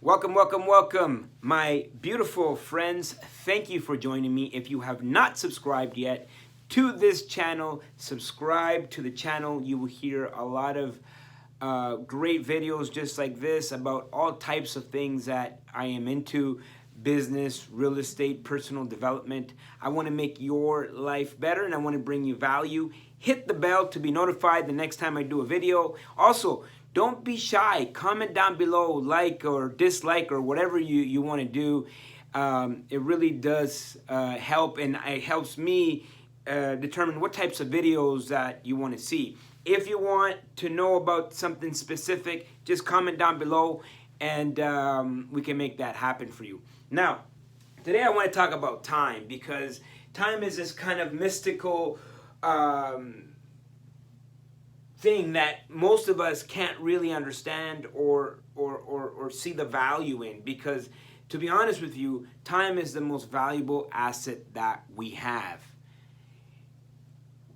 Welcome, welcome, welcome, my beautiful friends. Thank you for joining me. If you have not subscribed yet to this channel, subscribe to the channel. You will hear a lot of great videos just like this about all types of things that I am into: business, real estate, personal development. I want to make your life better and I want to bring you value. Hit the bell to be notified the next time I do a video. Also, don't be shy. Comment down below, like or dislike or whatever you want to do. It really does help, and it helps me determine what types of videos that you want to see. If you want to know about something specific, just comment down below and we can make that happen for you. Now, today I want to talk about time, because time is this kind of mystical thing that most of us can't really understand or see the value in, because to be honest with you, time is the most valuable asset that we have.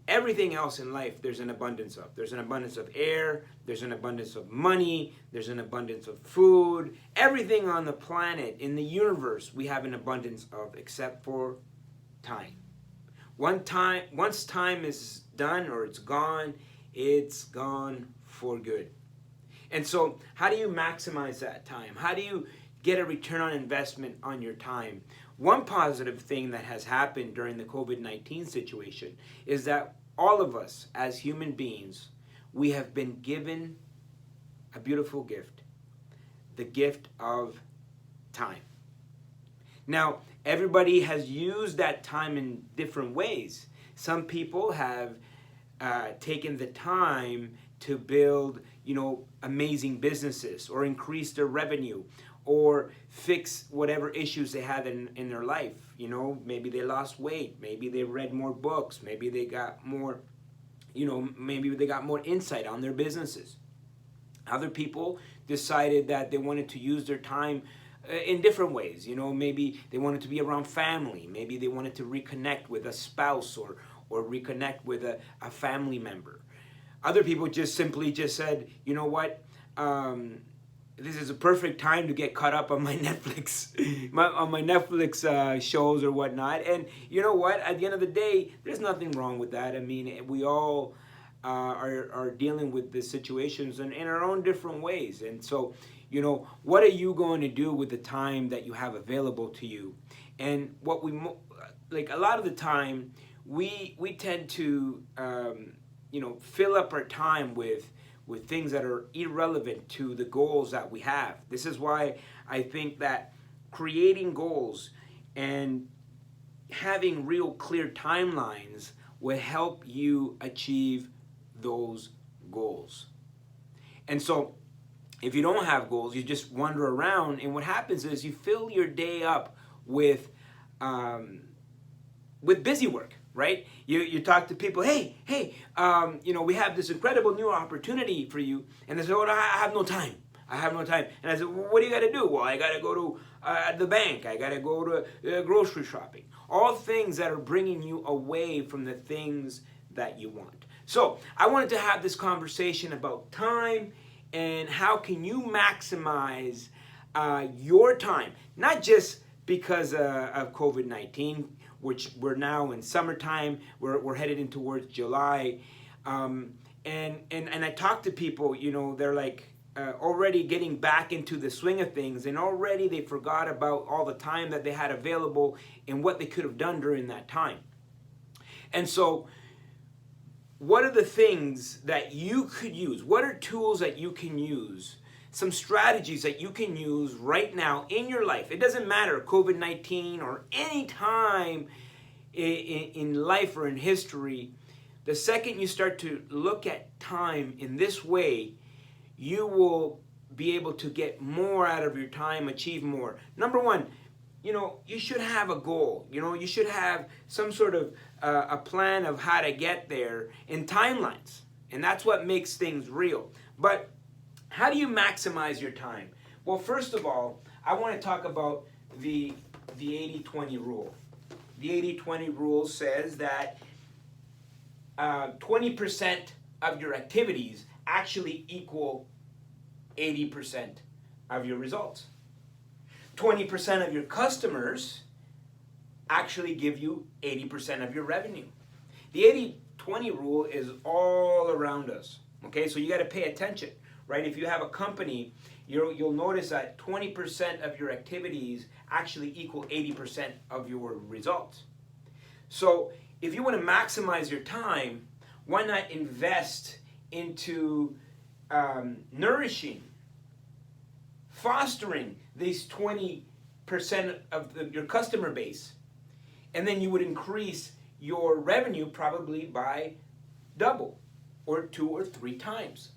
Everything else in life there's an abundance of. There's an abundance of air, there's an abundance of money, there's an abundance of food. Everything on the planet, in the universe, we have an abundance of, except for time. Once time is done or it's gone for good. And so how do you maximize that time? How do you get a return on investment on your time? One positive thing that has happened during the COVID-19 situation is that all of us as human beings, we have been given a beautiful gift, the gift of time. Now, everybody has used that time in different ways. Some people have taken the time to build, amazing businesses, or increase their revenue, or fix whatever issues they had in their life. Maybe they lost weight, maybe they read more books, maybe they got more, maybe they got more insight on their businesses. Other people decided that they wanted to use their time in different ways. Maybe they wanted to be around family, maybe they wanted to reconnect with a spouse or reconnect with a family member. Other people just simply said, you know what, this is a perfect time to get caught up on my Netflix, on my Netflix shows or whatnot. And you know what, at the end of the day, there's nothing wrong with that. I mean, we all are dealing with the situations in our own different ways. And so, what are you going to do with the time that you have available to you? And what we, a lot of the time, we tend to, fill up our time with things that are irrelevant to the goals that we have. This is why I think that creating goals and having real clear timelines will help you achieve those goals. And so if you don't have goals, you just wander around, and what happens is you fill your day up with busy work. Right? You talk to people, hey, we have this incredible new opportunity for you. And they say, oh, I have no time. And I said, well, what do you got to do? Well, I got to go to the bank. I got to go to grocery shopping. All things that are bringing you away from the things that you want. So I wanted to have this conversation about time and how can you maximize your time, not just because of COVID-19, which we're now in summertime, we're headed in towards July, and I talk to people, they're like already getting back into the swing of things, and already they forgot about all the time that they had available and what they could have done during that time. And so what are the things that you could use? What are tools that you can use? Some strategies that you can use right now in your life. It doesn't matter, COVID-19 or any time in life or in history. The second you start to look at time in this way, you will be able to get more out of your time, achieve more. Number one, you should have a goal. You should have some sort of a plan of how to get there in timelines. And that's what makes things real. But how do you maximize your time? Well, first of all, I want to talk about the 80-20 rule. The 80-20 rule says that 20% of your activities actually equal 80% of your results. 20% of your customers actually give you 80% of your revenue. The 80-20 rule is all around us. Okay, so you got to pay attention, right? If you have a company, you'll notice that 20% of your activities actually equal 80% of your results. So if you want to maximize your time, why not invest into nourishing, fostering these 20% of your customer base, and then you would increase your revenue probably by double or 2 or 3 times.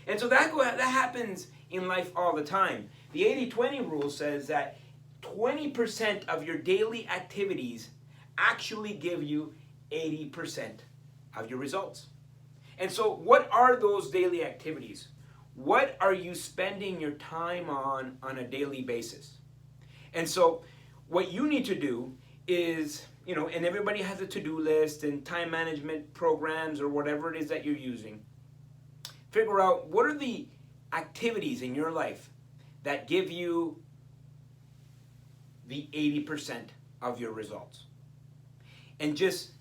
And so that happens in life all the time. The 80-20 rule says that 20% of your daily activities actually give you 80% of your results. And so what are those daily activities? What are you spending your time on a daily basis? And so what you need to do is, and everybody has a to-do list and time management programs or whatever it is that you're using. Figure out what are the activities in your life that give you the 80% of your results. And just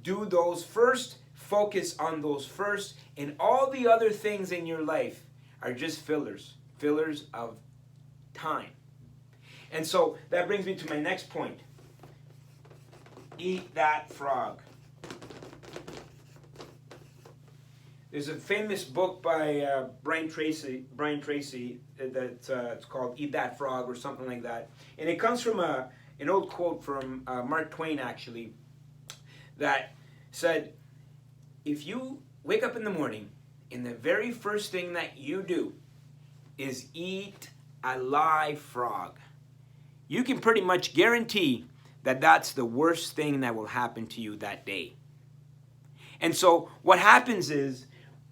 do those first, focus on those first, and all the other things in your life are just fillers of time. And so that brings me to my next point. Eat that frog. There's a famous book by Brian Tracy that's it's called Eat That Frog or something like that. And it comes from an old quote from Mark Twain, actually, that said, if you wake up in the morning and the very first thing that you do is eat a live frog, you can pretty much guarantee that that's the worst thing that will happen to you that day. And so what happens is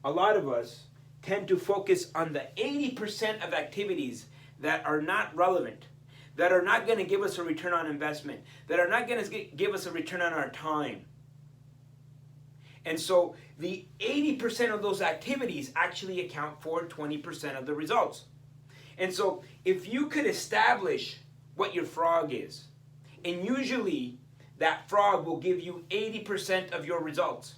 a lot of us tend to focus on the 80% of activities that are not relevant, that are not going to give us a return on investment, that are not going to give us a return on our time. And so the 80% of those activities actually account for 20% of the results. And so if you could establish what your frog is, and usually that frog will give you 80% of your results.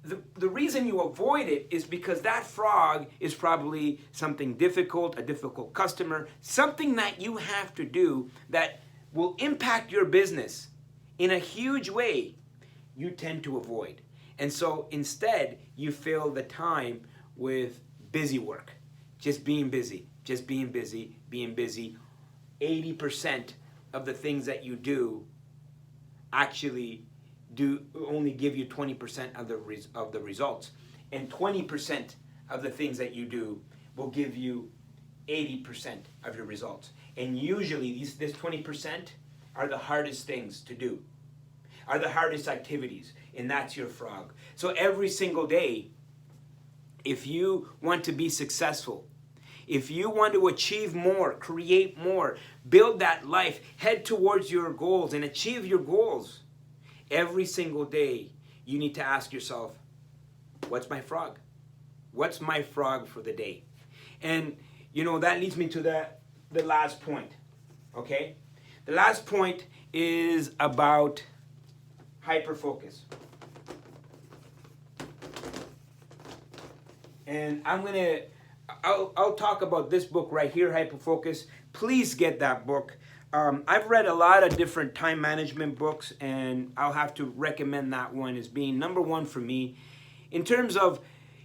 The reason you avoid it is because that frog is probably something difficult, a difficult customer, something that you have to do that will impact your business in a huge way, you tend to avoid. And so instead, you fill the time with busy work, just being busy, being busy. 80% of the things that you do actually only give you 20% of the results, and 20% of the things that you do will give you 80% of your results. And usually this 20% are the hardest things to do, are the hardest activities, and that's your frog. So every single day, if you want to be successful, if you want to achieve more, create more, build that life, head towards your goals and achieve your goals, every single day you need to ask yourself, what's my frog? What's my frog for the day? And that leads me to the last point. Okay? The last point is about hyperfocus. And I'll talk about this book right here, Hyperfocus. Please get that book. I've read a lot of different time management books, and I'll have to recommend that one as being number one for me. In terms of,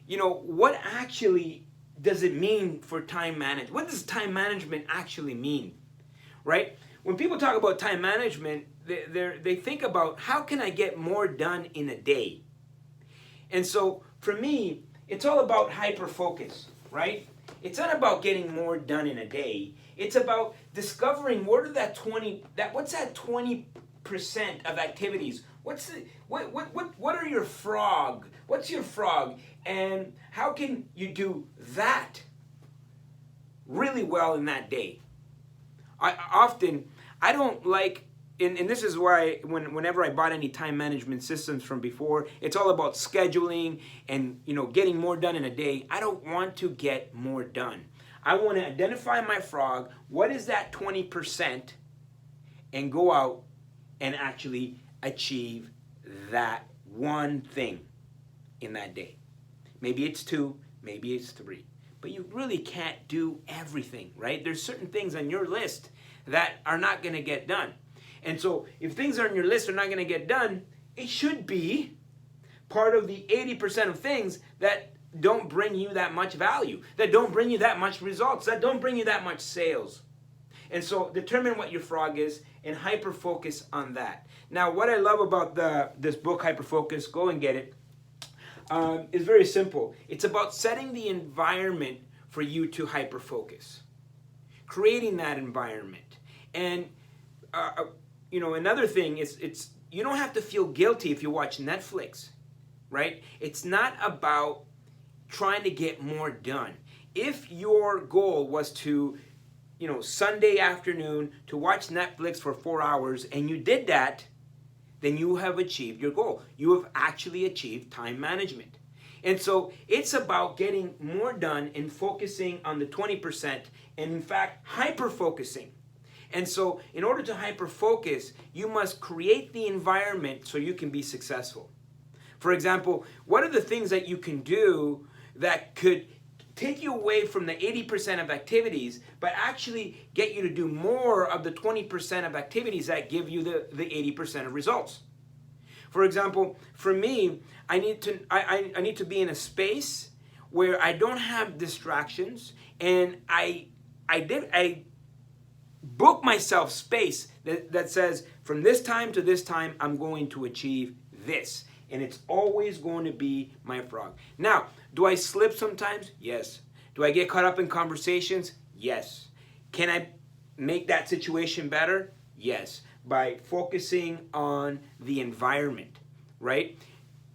what actually does it mean for time management? What does time management actually mean, right? When people talk about time management, they think about how can I get more done in a day? And so for me, it's all about hyperfocus, right? It's not about getting more done in a day. It's about discovering what's that 20% of activities? What are your frog? What's your frog? And how can you do that really well in that day? I don't like, and this is why whenever I bought any time management systems from before, it's all about scheduling and getting more done in a day. I don't want to get more done. I want to identify my frog. What is that 20%? And go out and actually achieve that one thing in that day. Maybe it's 2, maybe it's 3. But you really can't do everything, right? There's certain things on your list that are not going to get done. And so if things on your list are not going to get done, it should be part of the 80% of things that don't bring you that much value, that don't bring you that much results, that don't bring you that much sales. And so determine what your frog is and hyper-focus on that. Now, what I love about this book, Hyper-Focus, go and get it, is very simple. It's about setting the environment for you to hyper-focus, creating that environment. And, another thing is you don't have to feel guilty if you watch Netflix, right? It's not about trying to get more done. If your goal was to, Sunday afternoon to watch Netflix for 4 hours and you did that, then you have achieved your goal. You have actually achieved time management. And so it's about getting more done and focusing on the 20% and in fact, hyper-focusing. And so in order to hyper-focus, you must create the environment so you can be successful. For example, what are the things that you can do that could take you away from the 80% of activities, but actually get you to do more of the 20% of activities that give you the 80% of results? For example, for me, I need to be in a space where I don't have distractions, and I book myself space that says from this time to this time I'm going to achieve this. And it's always going to be my frog. Now, do I slip sometimes? Yes. Do I get caught up in conversations? Yes. Can I make that situation better? Yes. By focusing on the environment, right?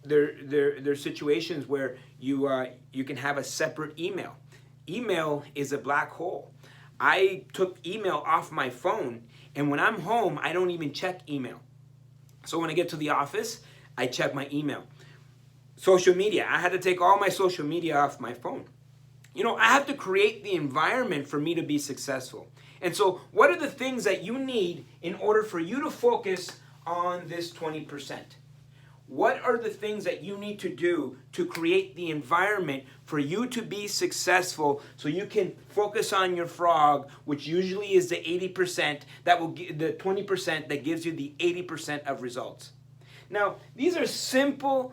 There's situations where you can have a separate email. Email is a black hole. I took email off my phone, and when I'm home, I don't even check email. So when I get to the office, I check my email. Social media. I had to take all my social media off my phone. I have to create the environment for me to be successful. And so what are the things that you need in order for you to focus on this 20%? What are the things that you need to do to create the environment for you to be successful so you can focus on your frog, which usually is the 80% that will give the 20% that gives you the 80% of results? Now, these are simple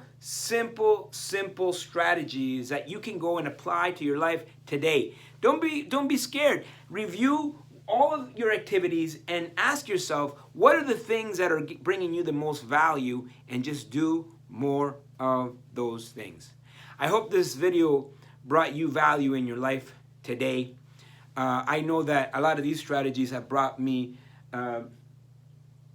strategies that you can go and apply to your life today. Don't be scared. Review all of your activities and ask yourself, what are the things that are bringing you the most value, and just do more of those things. I hope this video brought you value in your life today. I know that a lot of these strategies have brought me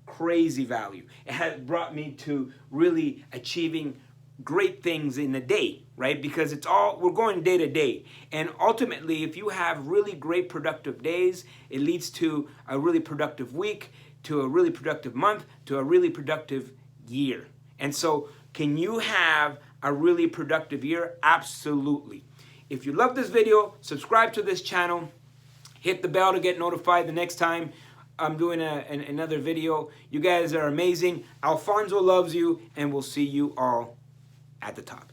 crazy value. It has brought me to really achieving great things in a day, right? Because we're going day to day. And ultimately, if you have really great productive days, it leads to a really productive week, to a really productive month, to a really productive year. And so, can you have a really productive year? Absolutely. If you love this video, subscribe to this channel, hit the bell to get notified the next time I'm doing another video. You guys are amazing. Alfonso loves you, and we'll see you all at the top.